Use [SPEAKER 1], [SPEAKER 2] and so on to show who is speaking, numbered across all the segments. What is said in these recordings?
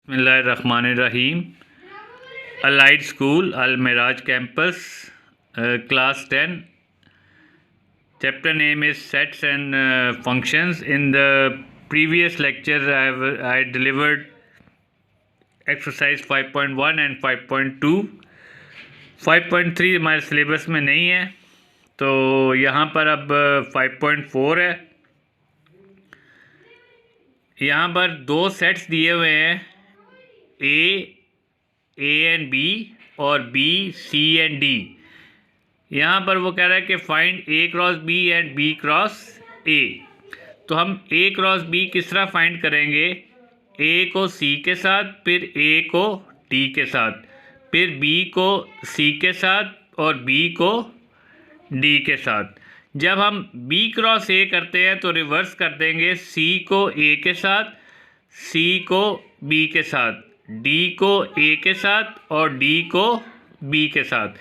[SPEAKER 1] बिस्मिल्लाहिर्रहमानिर्रहीम। Allied school Al Miraj campus, class 10. Chapter name is sets and functions. In the previous lecture I delivered exercise 5.1 and 5.2. 5.3 हमारे syllabus में नहीं है, तो यहाँ पर अब 5.4 है। यहाँ पर दो सेट्स दिए हुए हैं, ए एंड बी और बी सी एंड डी। यहाँ पर वो कह रहा है कि find A cross B and B cross A. तो हम ए क्रॉस बी किस तरह फाइंड करेंगे? ए को सी के साथ, फिर ए को डी के साथ, फिर बी को सी के साथ और बी को डी के साथ। जब हम बी क्रॉस ए करते हैं तो रिवर्स कर देंगे, सी को ए के साथ, सी को बी के साथ, डी को ए के साथ और डी को बी के साथ।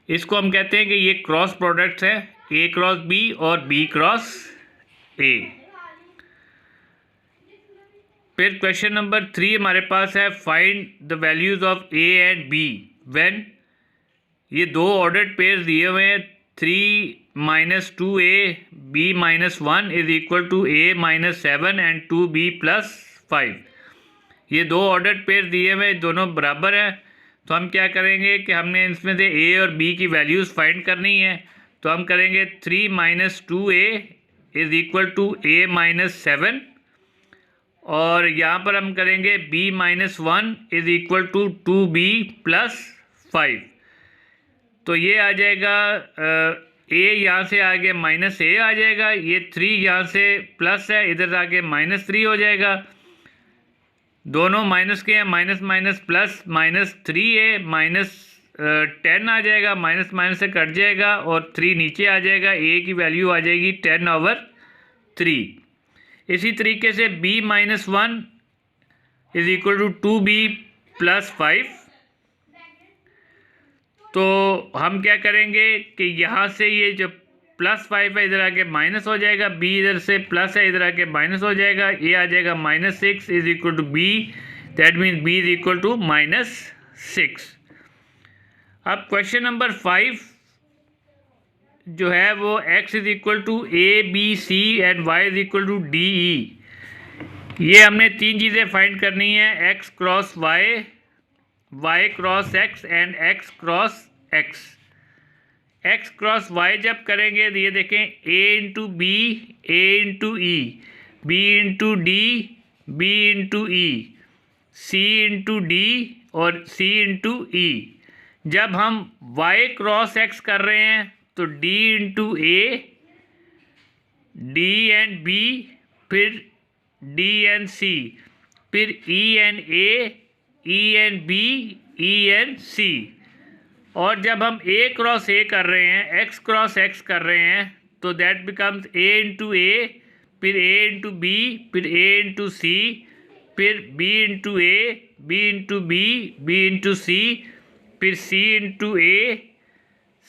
[SPEAKER 1] इसको हम कहते हैं कि ये क्रॉस प्रोडक्ट्स है, ए क्रॉस बी और बी क्रॉस ए। फिर क्वेश्चन नंबर 3 हमारे पास है, find the values of A and B when. ये दो ऑर्डर्ड पेयर दिए हुए हैं, 3 - 2a b - 1 is equal to a - 7 and 2b + 5। ये दो ऑर्डर्ड पेयर दिए हुए, दोनों बराबर हैं। तो हम क्या करेंगे कि हमने इसमें से a और b की वैल्यूज़ फाइंड करनी है। तो हम करेंगे 3 - 2a is equal to a - 7 और यहाँ पर हम करेंगे b - 1 is equal to 2b + 5। तो ये आ जाएगा ए यहाँ से आगे -a आ जाएगा, ये 3 यहाँ से प्लस है, इधर आगे -3 हो जाएगा। दोनों माइनस के हैं, माइनस प्लस -3a -10 आ जाएगा, माइनस से कट जाएगा और 3 नीचे आ जाएगा। a की वैल्यू आ जाएगी 10/3। इसी तरीके से b - 1 is equal to 2b + 5। तो हम क्या करेंगे कि यहाँ से ये जो +5 है इधर आके माइनस हो जाएगा, b इधर से प्लस है इधर आके माइनस हो जाएगा, ये आ जाएगा -6 is equal to b, that means b is equal to -6। अब क्वेश्चन नंबर 5 जो है वो x is equal to ABC and y is equal to DE। ये हमने तीन चीज़ें फाइंड करनी है, x cross y, y cross x and x cross x। x cross y जब करेंगे तो ये देखें, a into B, a into E, b into D, b into E, c into D और c इंटू ई। जब हम y क्रॉस x कर रहे हैं तो d into a, d and b, फिर d एंड c, फिर e and a, e and b, e and c। और जब हम a क्रॉस a कर रहे हैं, x क्रॉस x कर रहे हैं, तो that becomes a into a, फिर a इंटू b, फिर a इंटू c, फिर b into a, b into b, b into c, फिर c into a,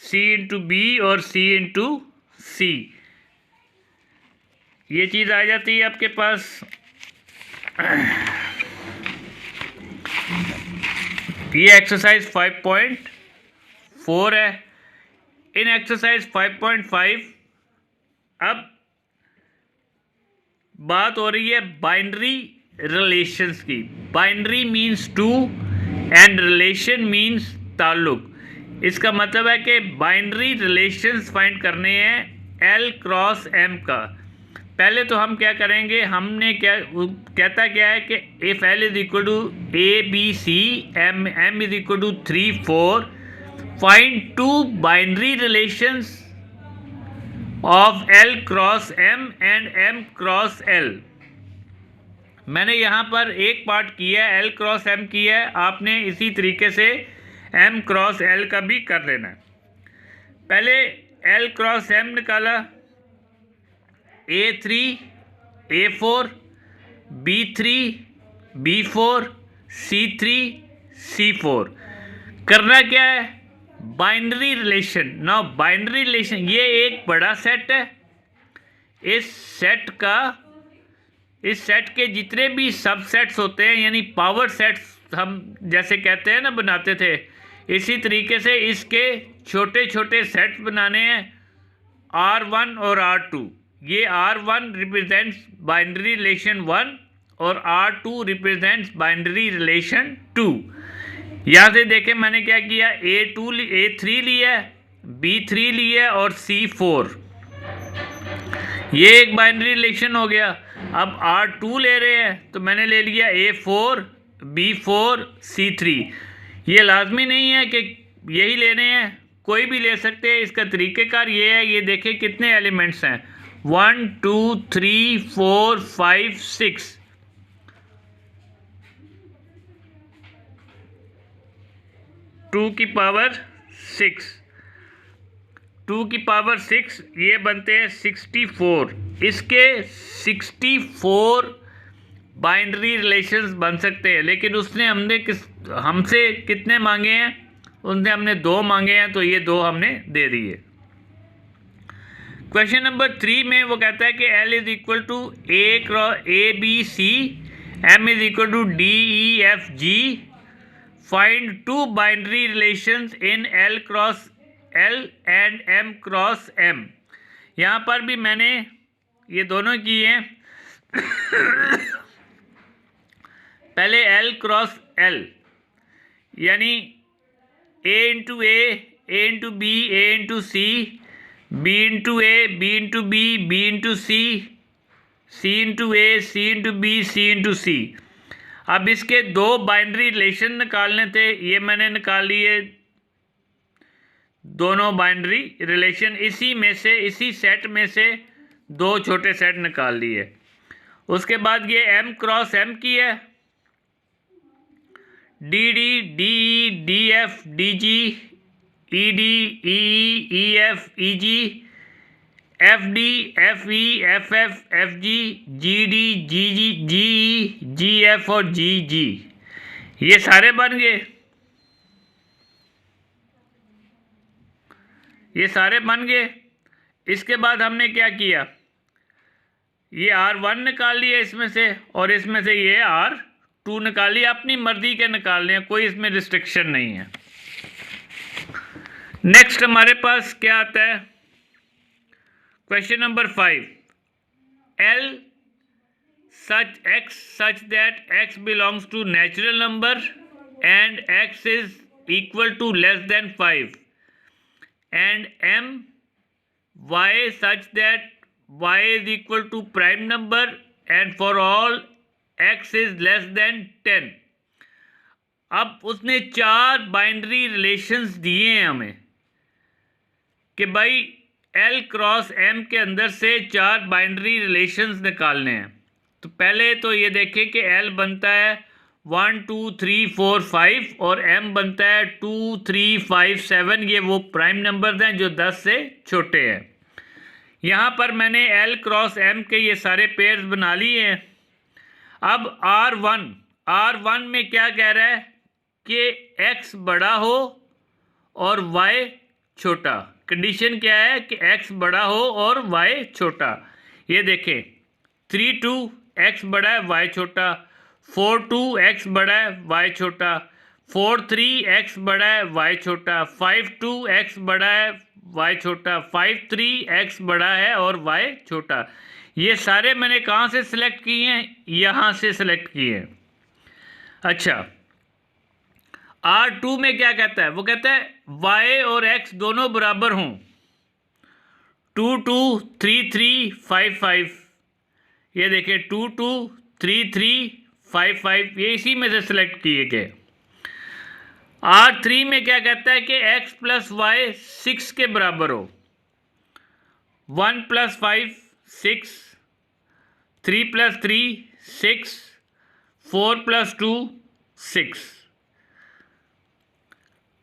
[SPEAKER 1] c into b और c इंटू c। ये चीज़ आ जाती है आपके पास। ये एक्सरसाइज 5.4 है। इन एक्सरसाइज 5.5 अब बात हो रही है बाइनरी रिलेशंस की। Binary means two and relation means ताल्लुक। इसका मतलब है कि बाइनरी रिलेशंस फाइंड करने हैं L क्रॉस M का। पहले तो हम क्या करेंगे, हमने क्या कहता क्या है कि if L is equal to ABC, M is equal to 3 4, find two binary relations of L cross M and M cross L। मैंने यहाँ पर एक पार्ट किया है, L क्रॉस M किया है, आपने इसी तरीके से M क्रॉस L का भी कर लेना है। पहले L क्रॉस M निकाला, A3 A4 B3 B4 C3 C4। करना क्या है? Binary relation. Now binary relation, ये एक बड़ा सेट है, इस सेट का इस सेट के जितने भी सबसेट्स होते हैं यानी पावर सेट्स हम जैसे कहते हैं ना बनाते थे, इसी तरीके से इसके छोटे छोटे सेट्स बनाने हैं R1 और R2। ये R1 रिप्रेजेंट्स बाइनरी रिलेशन 1 और R2 रिप्रेजेंट्स बाइनरी रिलेशन 2। यहाँ से देखें मैंने क्या किया, A3 लिया है, B3 लिया है और C4। ये एक बाइनरी रिलेशन हो गया। अब R2 ले रहे हैं तो मैंने ले लिया A4, B4, C3। ये लाजमी नहीं है कि यही लेने हैं, कोई भी ले सकते हैं। इसका तरीक़ेकार ये है, ये देखें कितने एलिमेंट्स हैं, 1 2 3 4 5 6। टू की पावर 6 ये बनते हैं 64। इसके 64 बाइनरी रिलेशंस बन सकते हैं, लेकिन उसने हमसे कितने मांगे हैं, उसने हमने 2 मांगे हैं, तो ये 2 हमने दे दिए। क्वेश्चन नंबर 3 में वो कहता है कि L is equal to A/B/C, M is equal to D/E/F/G, find 2 binary relations in L/L and M/M। यहाँ पर भी मैंने ये दोनों किए हैं। पहले L/L यानी A into A, A into B, A into C, B into A, B into B, B into C, C into A, C into B, C into C। अब इसके 2 बाइनरी रिलेशन निकालने थे, ये मैंने निकाल लिए दोनों बाइनरी रिलेशन। इसी में से, इसी सेट में से 2 छोटे सेट निकाल लिए। उसके बाद ये M/M की है, DD, DE, DF, DG, ED, EE, EF, EG, FD, FE, FF, FG, GD, GG, GE, GF और GG। ये सारे बन गए, ये सारे बन गए। इसके बाद हमने क्या किया, ये R1 निकाल लिया इसमें से, और इसमें से ये R2 निकाल लिया। अपनी मर्जी के निकालने हैं, कोई इसमें रिस्ट्रिक्शन नहीं है। नेक्स्ट हमारे पास क्या आता है, question number 5, L such x such that x belongs to natural number and x is equal to less than 5, and M y such that y is equal to prime number and for all x is less than 10। अब उसने 4 binary relations दिए हैं हमें कि भाई L/M के अंदर से 4 बाइनरी रिलेशंस निकालने हैं। तो पहले तो ये देखें कि L बनता है 1 2 3 4 5 और M बनता है 2 3 5 7। ये वो प्राइम नंबर्स हैं जो 10 से छोटे हैं। यहाँ पर मैंने L/M के ये सारे पेयर्स बना लिए हैं। अब R1 में क्या कह रहा है कि x बड़ा हो और y छोटा। कंडीशन क्या है कि x बड़ा हो और y छोटा। ये देखें 3 2 x बड़ा है y छोटा, 4 2 x बड़ा है y छोटा, 4 3 x बड़ा है y छोटा, 5 2 x बड़ा है y छोटा, 5 3 x बड़ा है और y छोटा। ये सारे मैंने कहाँ से सिलेक्ट किए हैं, यहाँ से सिलेक्ट किए हैं। अच्छा, R2 में क्या कहता है, वो कहता है y और x दोनों बराबर हों, 2 2 3 3 5 5। ये देखिए 2 2 3 3 5 5, ये इसी में से सिलेक्ट किए गए। R3 में क्या कहता है कि x प्लस वाई 6 के बराबर हो, 1 प्लस 5 6, 3 प्लस 3 6, 4 प्लस 2 6।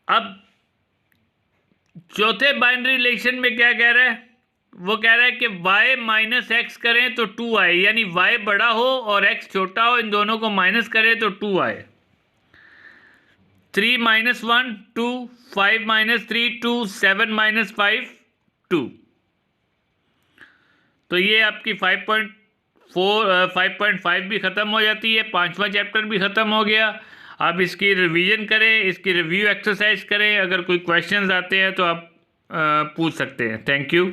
[SPEAKER 1] अब चौथे बाइनरी रिलेशन में क्या कह रहा है, वो कह रहा है कि y माइनस एक्स करें तो 2 आए, यानी y बड़ा हो और x छोटा हो, इन दोनों को माइनस करें तो 2 आए। 3 माइनस 1 2, 5 माइनस 3 2, 7 माइनस 5 2। तो ये आपकी 5.5 भी ख़त्म हो जाती है, 5वां चैप्टर भी ख़त्म हो गया। आप इसकी रिवीजन करें, इसकी रिव्यू एक्सरसाइज करें, अगर कोई क्वेश्चंस आते हैं तो आप पूछ सकते हैं। Thank you.